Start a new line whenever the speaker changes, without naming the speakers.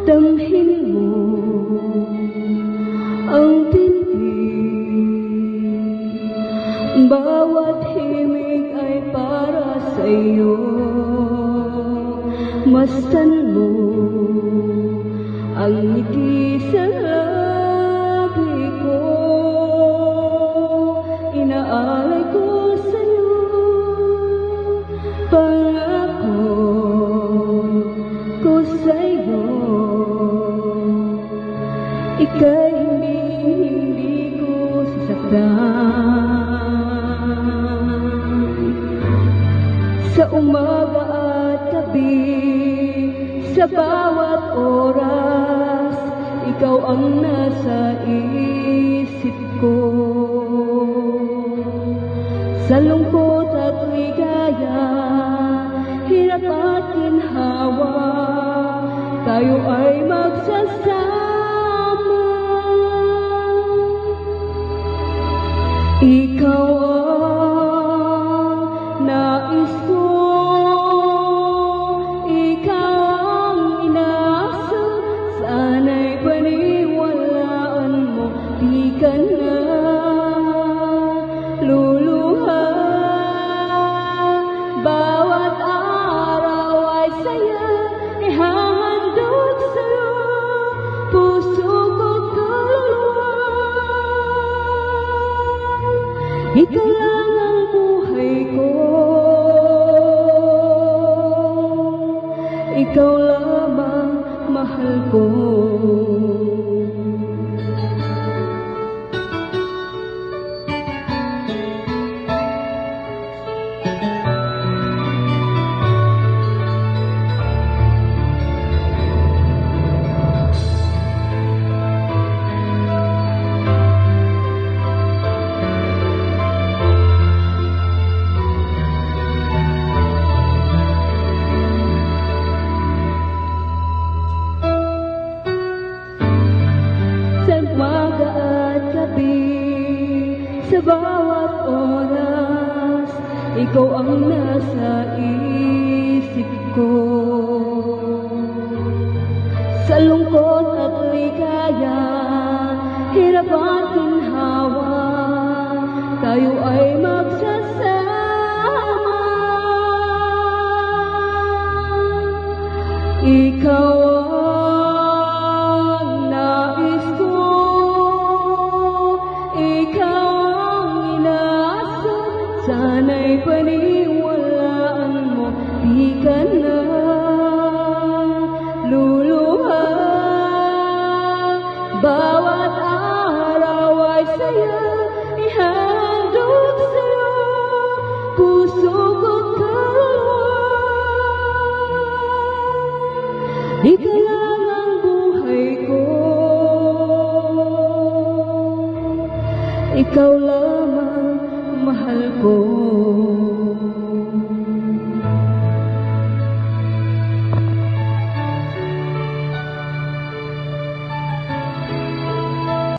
Damhin mo ang binti, bawat himig ay para sa'yo. Masdan mo ang ngiti sa labi ko, inaalay ko sa'yo, pangako ko sa'yo. Ika'y hindi ko sasaktan. Sa umaga at gabi, sa bawat oras, ikaw ang nasa isip ko. Sa lungkot at ligaya, hirap at ginhawa, tayo ay magsasama. Ikaw ang nais ko, ikaw ang inaasam, sana'y paniwalaan mo, di ka na luluha. Bawat araw ay saya, ihahandog sa'yo, puso ko't kaluluwa. Ikaw lang ang buhay ko, ikaw lamang mahal ko. Sa bawat oras, ikaw ang nasa isip ko. Sa lungkot at ligaya, hirap at ginhawa, tayo ay magsasama. Ikaw ang nais ko, ikaw sana'y paniwalaan mo, di ka na luluha. Bawat araw ay saya, ihandog sa'yo, puso ko't kaluluwa. Ikaw lang ang buhay ko, ikaw lamang mahal ko.